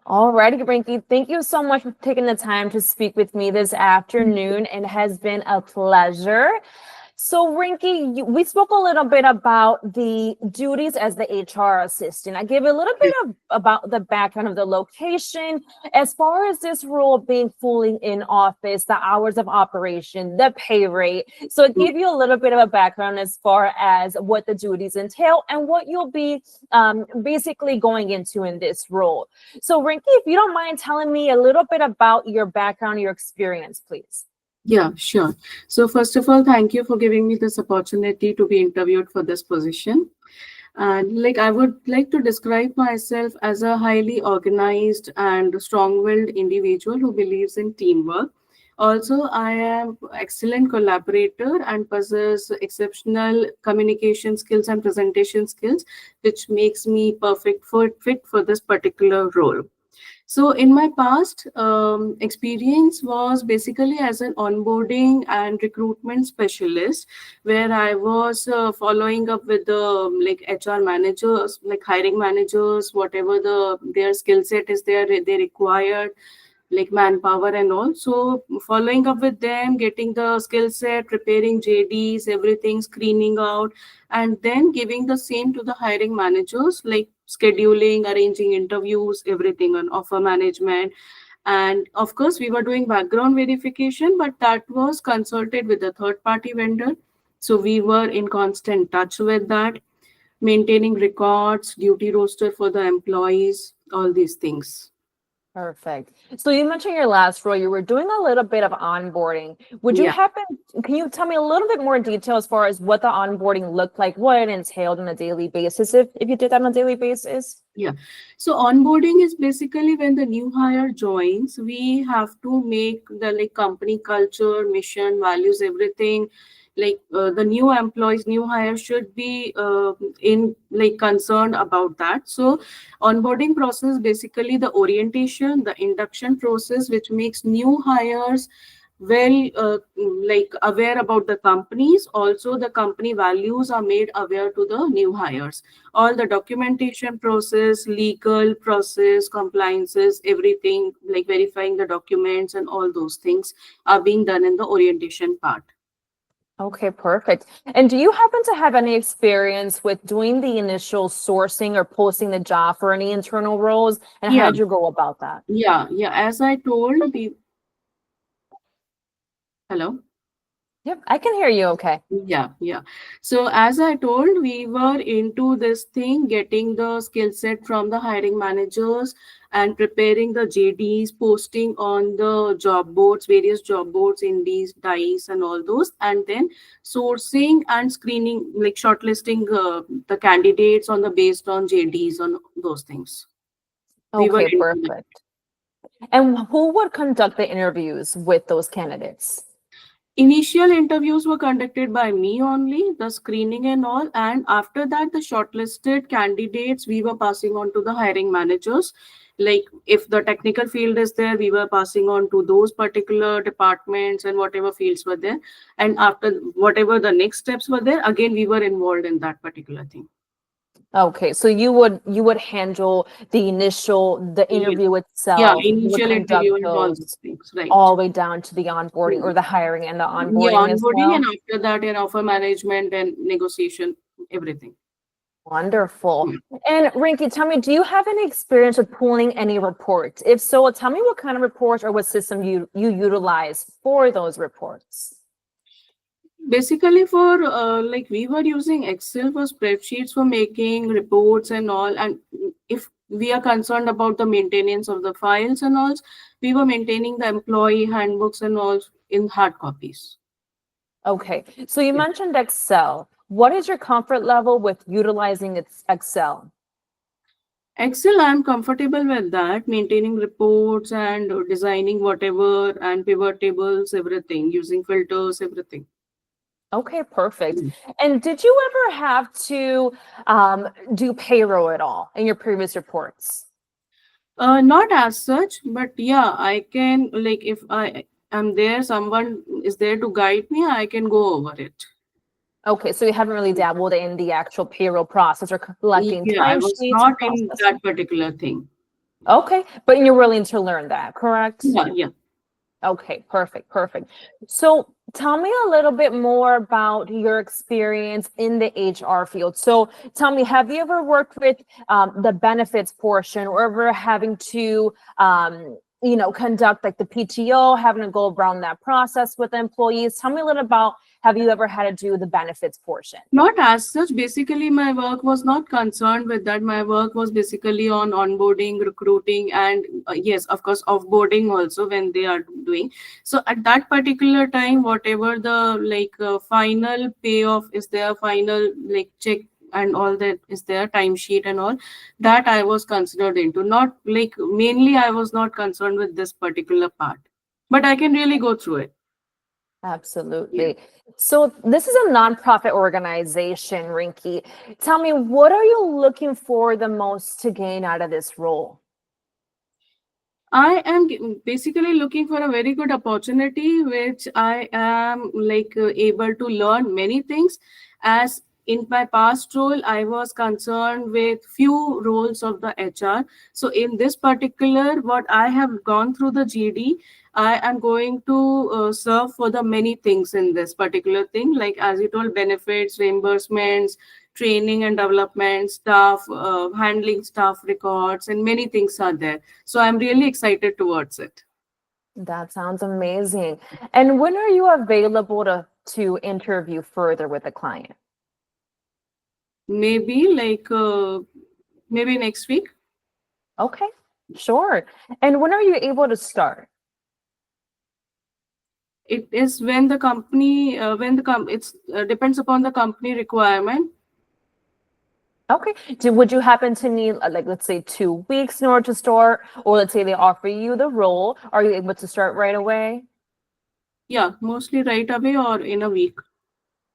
Alrighty, Rinky, thank you so much for taking the time to speak with me this afternoon. It has been a pleasure. So, Rinky, we spoke a little bit about the duties as the HR assistant. I gave a little bit of about the background of the location, as far as this role being fully in office, the hours of operation, the pay rate. So, it gave you a little bit of a background as far as what the duties entail and what you'll be basically going into in this role. So, Rinky, if you don't mind telling me a little bit about your background, your experience, please. Yeah, sure. So first of all, thank you for giving me this opportunity to be interviewed for this position. And like I would like to describe myself as a highly organized and strong-willed individual who believes in teamwork. Also, I am excellent collaborator and possess exceptional communication skills and presentation skills, which makes me perfect for fit for this particular role. So, in my past experience was basically as an onboarding and recruitment specialist, where I was following up with the like HR managers, like hiring managers, whatever their skill set is there they required, like manpower and all. So following up with them, getting the skill set, preparing JDs, everything, screening out, and then giving the same to the hiring managers, like scheduling, arranging interviews, everything on offer management. And of course, we were doing background verification, but that was consulted with a third party vendor. So we were in constant touch with that, maintaining records, duty roster for the employees, all these things. Perfect. So you mentioned your last role, you were doing a little bit of onboarding. Would you Yeah. happen, can you tell me a little bit more detail as far as what the onboarding looked like, what it entailed on a daily basis, if you did that on a daily basis? Yeah. So onboarding is basically when the new hire joins, we have to make the like company culture, mission, values, everything. Like the new employees, new hires should be in like concerned about that. So onboarding process basically the orientation, the induction process, which makes new hires well like aware about the companies. Also, the company values are made aware to the new hires. All the documentation process, legal process, compliances, everything like verifying the documents and all those things are being done in the orientation part. Okay, perfect. And do you happen to have any experience with doing the initial sourcing or posting the job for any internal roles? And how Yeah, did you go about that? yeah. As I told, we hello. Yep, I can hear you okay. Yeah. So as I told, we were into this thing, getting the skill set from the hiring managers and preparing the JDs, posting on the job boards, various job boards, Indies, Dice, and all those, and then sourcing and screening, like shortlisting the candidates on the based on JDs on those things. We were Okay, into that. perfect. And who would conduct the interviews with those candidates? Initial interviews were conducted by me only, the screening and all, and after that, the shortlisted candidates we were passing on to the hiring managers. Like if the technical field is there, we were passing on to those particular departments and whatever fields were there. And after whatever the next steps were there, again we were involved in that particular thing. Okay, so you would handle the Yeah, interview yeah, itself. You would initial conduct interview and all those those things, right? all the way down to the onboarding or the hiring and the Yeah, onboarding as onboarding and well. after that, and offer management and negotiation, everything. Wonderful. And Rinky, tell me, do you have any experience with pulling any reports? If so, tell me what kind of reports or what system you utilize for those reports. Basically, for like we were using Excel for spreadsheets for making reports and all. And if we are concerned about the maintenance of the files and all, we were maintaining the employee handbooks and all in hard copies. Okay, so you Yeah. mentioned Excel. What is your comfort level with utilizing Excel? Excel, I'm comfortable with that, maintaining reports and designing whatever and pivot tables, everything, using filters, everything. Okay, perfect. And did you ever have to do payroll at all in your previous reports? Not as such, but yeah, I can like if I am there, someone is there to guide me, I can go over it. Okay, so you haven't really dabbled in the actual payroll process or collecting Yeah, I was timesheets or not in processing. that particular thing. Okay, but you're willing to learn that, correct? Yeah, yeah. Okay, perfect, perfect. So tell me a little bit more about your experience in the HR field. So tell me, have you ever worked with the benefits portion or ever having to, conduct like the PTO, having to go around that process with employees? Tell me a little about, have you ever had to do the benefits portion? Not as such. Basically, my work was not concerned with that. My work was basically on onboarding, recruiting, and yes, of course, offboarding also when they are doing. So at that particular time, whatever the final payoff is there, final like check and all that is there, timesheet and all that I was considered into. Not like mainly, I was not concerned with this particular part, but I can really go through it. Yeah. Absolutely. So this is a nonprofit organization, Rinky. Tell me, what are you looking for the most to gain out of this role? I am basically looking for a very good opportunity, which I am able to learn many things. As in my past role, I was concerned with few roles of the HR. So in this particular, what I have gone through the GD, I am going to serve for the many things in this particular thing, like as you told, benefits, reimbursements, training and development, staff, handling staff records, and many things are there. So I'm really excited towards it. That sounds amazing. And when are you available to interview further with a client? Maybe maybe next week. Okay, sure. And when are you able to start? It is when the company when the it's depends upon the company requirement. Okay. Would you happen to need like let's say 2 weeks in order to start, or let's say they offer you the role, are you able to start right away? Yeah, mostly right away or in a week.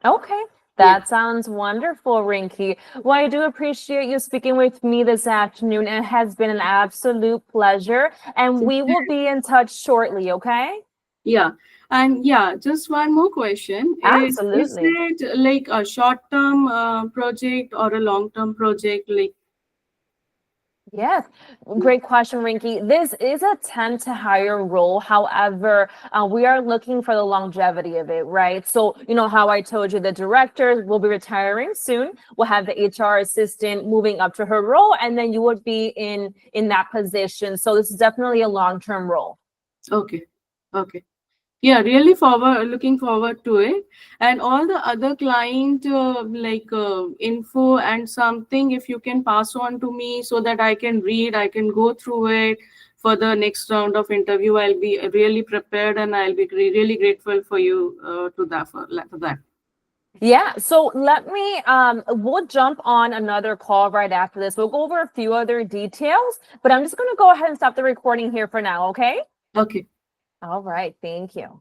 Okay. Yeah. That sounds wonderful, Rinky. Well, I do appreciate you speaking with me this afternoon. It has been an absolute pleasure, and we will be in touch shortly, okay? Yeah. And yeah, just one more question. Is Absolutely. it like a short-term project or a long-term project? Like, Yes, great question, Rinky. This is a temp to hire role. However, we are looking for the longevity of it, right? So, you know how I told you the director will be retiring soon. We'll have the HR assistant moving up to her role, and then you would be in that position. So this is definitely a long-term role. okay. Okay. Yeah, really looking forward to it. And all the other client info and something, if you can pass on to me so that I can read, I can go through it for the next round of interview. I'll be really prepared, and I'll be really grateful for you for that. Yeah, so let me we'll jump on another call right after this. We'll go over a few other details, but I'm just going to go ahead and stop the recording here for now, okay? Okay. All right, thank you.